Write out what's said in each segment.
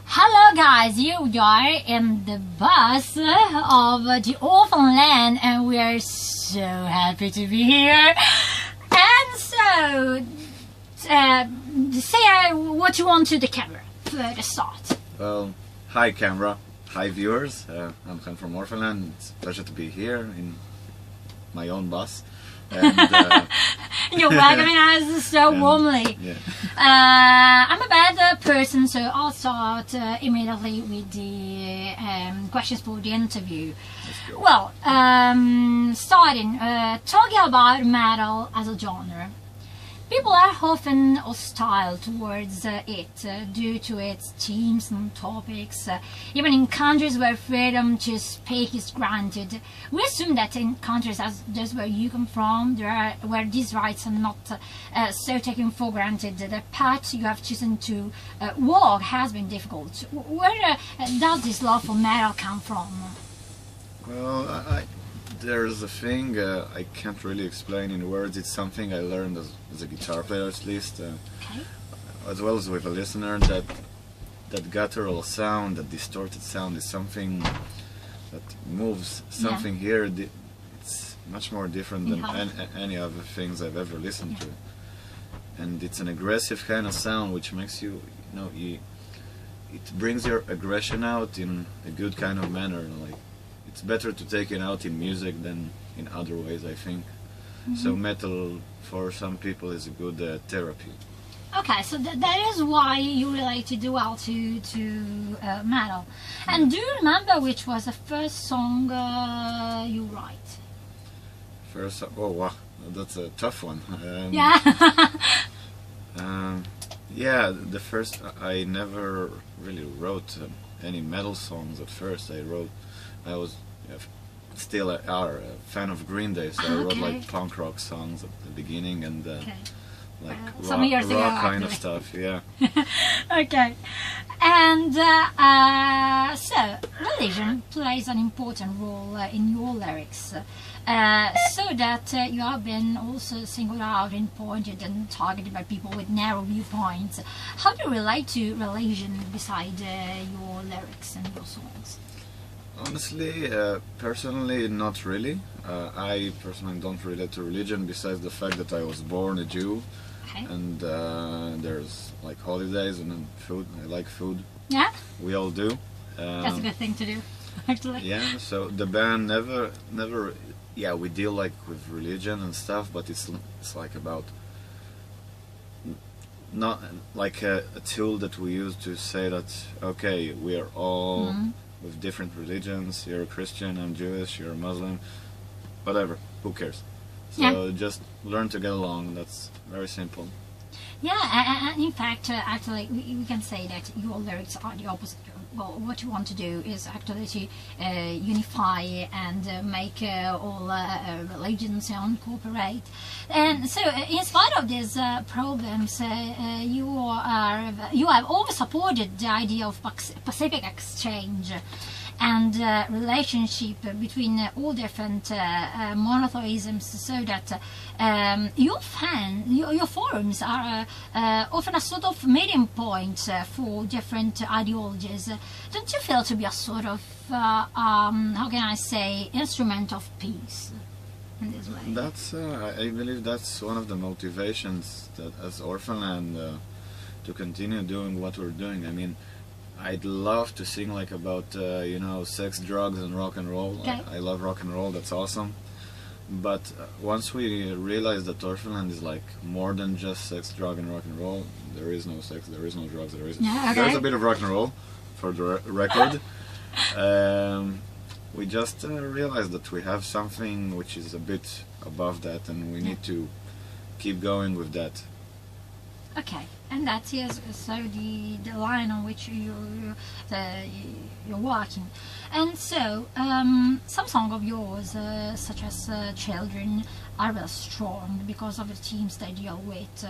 Hello guys, you are in the bus of the orphan land and we are so happy to be here. And so, say what you want to the camera for the start. Well, hi camera, hi viewers, I'm Ken from Orphaned. It's a pleasure to be here in my own bus. And, You're welcoming us so warmly. Yeah. I'm a bad person, so I'll start immediately with the questions for the interview. Let's go. Well, starting, talking about metal as a genre. People are often hostile towards it due to its themes and topics. Even in countries where freedom to speak is granted, we assume that in countries as those where you come from, where these rights are not so taken for granted, the path you have chosen to walk has been difficult. Where does this love for metal come from? Well, there's a thing I can't really explain in words. It's something I learned as a guitar player, at least, Okay. as well as with a listener. That guttural sound, that distorted sound, is something that moves something here. It's much more different than any other things I've ever listened to, and it's an aggressive kind of sound, which makes you, it brings your aggression out in a good kind of manner. Like, it's better to take it out in music than in other ways, I think. So metal for some people is a good therapy. Okay, so that is why you related well to metal. And do you remember which was the first song you write? First, oh wow, that's a tough one. Yeah. Yeah, the first, I never really wrote any metal songs at first. I was still a fan of Green Day, so I wrote like punk rock songs at the beginning and like Some years ago, rock kind of actually. stuff, yeah. Okay. And so, religion plays an important role in your lyrics, so that you have been also singled out and pointed and targeted by people with narrow viewpoints. How do you relate to religion beside your lyrics and your songs? Honestly, personally, not really. I personally don't relate to religion besides the fact that I was born a Jew. Okay. And there's like holidays and then food. I like food. Yeah? We all do. That's a good thing to do, actually. Yeah, so the band never, yeah, we deal like with religion and stuff, but it's like about, not like a tool that we use to say that, okay, we are all with different religions. You're a Christian, I'm Jewish, you're a Muslim, whatever, who cares? So just learn to get along. That's very simple. Yeah, and in fact, actually, we can say that your lyrics are the opposite. Well, what you want to do is actually to unify and make all religions incorporate. And so, in spite of these problems, you have always supported the idea of Pacific exchange and relationship between all different monotheisms, so that your forums are often a sort of meeting point for different ideologies. Don't you feel to be a sort of, how can I say, instrument of peace in this way? That's, I believe that's one of the motivations that as Orphaned to continue doing what we're doing. I mean, I'd love to sing like about sex, drugs, and rock and roll. Okay. I love rock and roll. That's awesome. But once we realize that Orphaned is like more than just sex, drug, and rock and roll, there is no sex, there is no drugs, there's a bit of rock and roll, for the record. We just realized that we have something which is a bit above that, and we need to keep going with that. Okay, and that is so the line on which you're working. And so some songs of yours, such as Children, are very strong because of the themes they deal with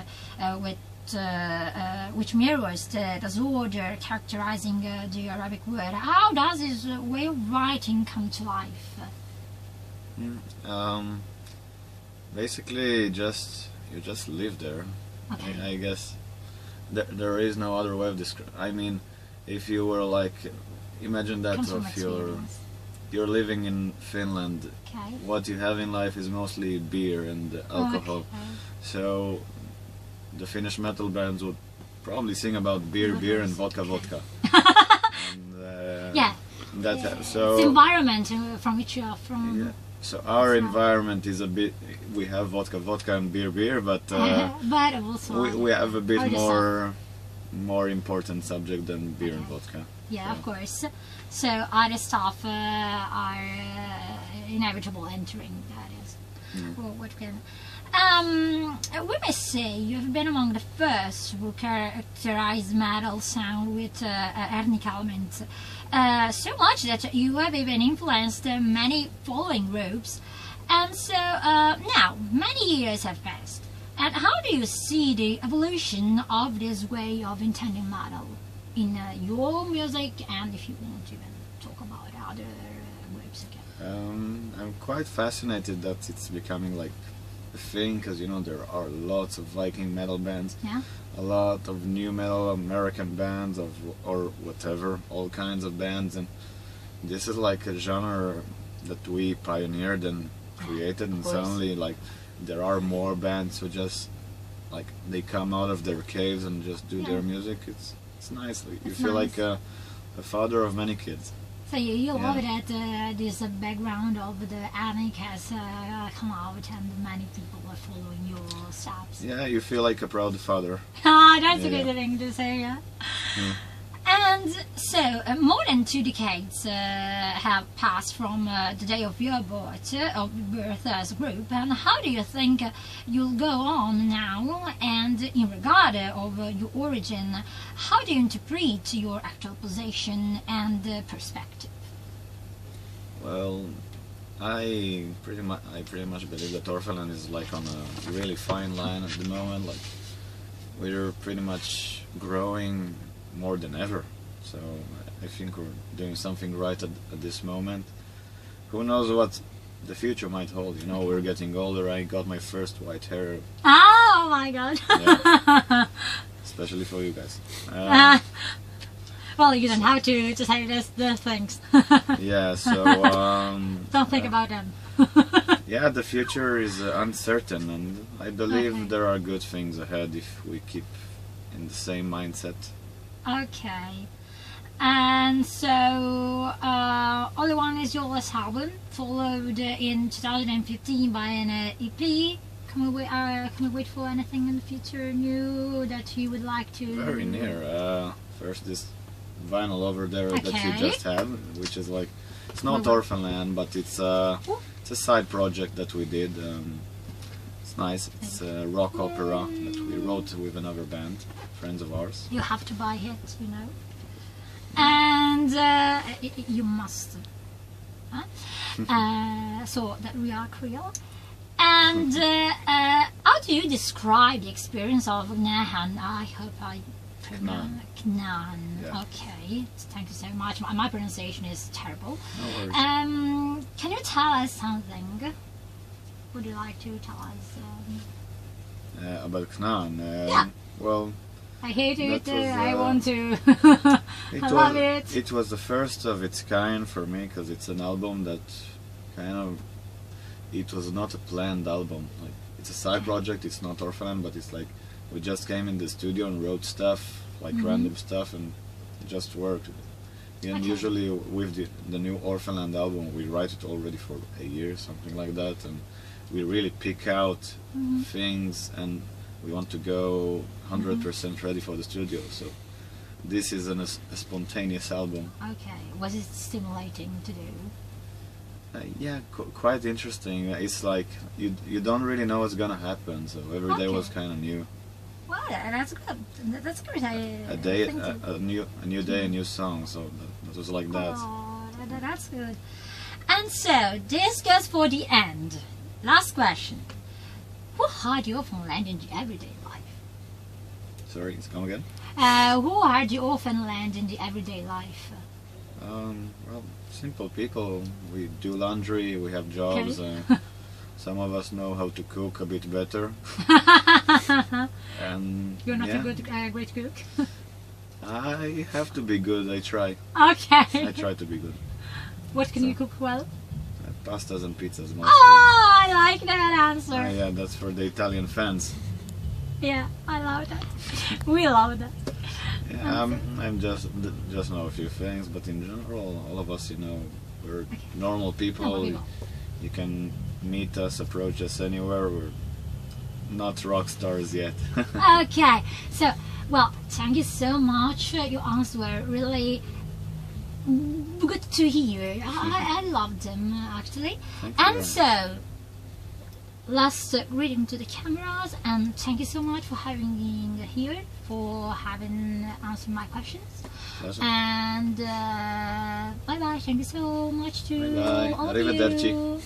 which mirrors the disorder characterizing the Arabic word. How does this way of writing come to life? Basically, you just live there. Okay. I guess there is no other way of describing. I mean, if you were like, imagine that Comes from if experience. you're living in Finland, Okay. what you have in life is mostly beer and alcohol. Okay. So the Finnish metal bands would probably sing about beer and vodka. And, Yeah. so It's environment from which you are from. yeah. So our environment is a bit. We have vodka and beer, but But also we have a bit other more important subject than beer and vodka. Yeah, So, of course. So other stuff are inevitable entering. That is, well, what can. We may say you've been among the first who characterized metal sound with ethnic elements, so much that you have even influenced many following groups. And so now, many years have passed. And how do you see the evolution of this way of intending metal in your music, and if you want to even talk about other groups again? I'm quite fascinated that it's becoming like a thing, because you know there are lots of Viking metal bands, Yeah. a lot of new metal American bands or whatever, all kinds of bands, and this is like a genre that we pioneered and created, and course. suddenly like there are more bands who just like they come out of their caves and just do their music. It's nice. Like, you It's feel nice. like a father of many kids. So you love Yeah. that this background of the ethnic has come out and many people are following your steps. Yeah, you feel like a proud father. That's a Yeah. good thing to say, yeah. Yeah. And so, more than 2 decades have passed from the day of your birth as a group. And how do you think you'll go on now? And in regard of your origin, how do you interpret your actual position and perspective? Well, I pretty much believe that Orphaned is like on a really fine line at the moment. Like we're pretty much growing more than ever. So I think we're doing something right at this moment. Who knows what the future might hold? You know, we're getting older. I got my first white hair, Oh my god! Yeah. especially for you guys. Well, you don't have to say these things. Yeah. So Don't think about them. yeah, the future is uncertain, and I believe Okay. there are good things ahead if we keep in the same mindset. Okay. And so, Only One is your last album, followed in 2015 by an EP. Can we wait for anything in the future new that you would like to? Very near. First, this vinyl over there that you Okay. just had, which is like, it's not Well, Orphaned, but it's a side project that we did. It's nice. It's a rock opera that we wrote with another band, friends of ours. You have to buy it, you know. And you must. So that we are Creole. And how do you describe the experience of Knahan? I hope I pronounce Knan. Yeah. Okay, thank you so much. My pronunciation is terrible. No worries. Can you tell us something? Would you like to tell us? About Knan. Yeah. Well, I hate it. That was, I want to. it I was, love it. It was the first of its kind for me, because it's an album that kind of, it was not a planned album. Like, it's a side project. It's not Orphaned, but it's like we just came in the studio and wrote stuff, like random stuff, and it just worked. And Okay. usually with the new Orphaned album, we write it already for a year, something like that, and we really pick out things, and we want to go 100% ready for the studio. So this is a spontaneous album. Okay. Was it stimulating to do? Yeah, quite interesting. It's like you don't really know what's gonna happen, so every day was Okay. kind of new. Well, that's good. That's good. A day, think so. a new day, a new song. So that was like that. Oh, that's good. And so this goes for the end. Last question: who had you often land in the everyday life? Sorry, it's come again. Who had you often land in the everyday life? Well, simple people. We do laundry. We have jobs. Okay. Some of us know how to cook a bit better. And You're not yeah. a great cook. I have to be good. I try. Okay. I try to be good. What can you cook well? Pastas and pizzas mostly. Oh, I like that answer. Yeah, that's for the Italian fans. Yeah, I love that. We love that. Yeah, I'm just know a few things, but in general, all of us, we're normal people. Normal people. You can meet us, approach us anywhere. We're not rock stars yet. Okay, so, well, thank you so much. Your answers were really good to hear. I loved them, actually. Thank you And very so, last greeting to the cameras, and thank you so much for having me here, for having answered my questions. Pleasure. And bye bye. Thank you so much to Bye bye. all of Arrivederci. you.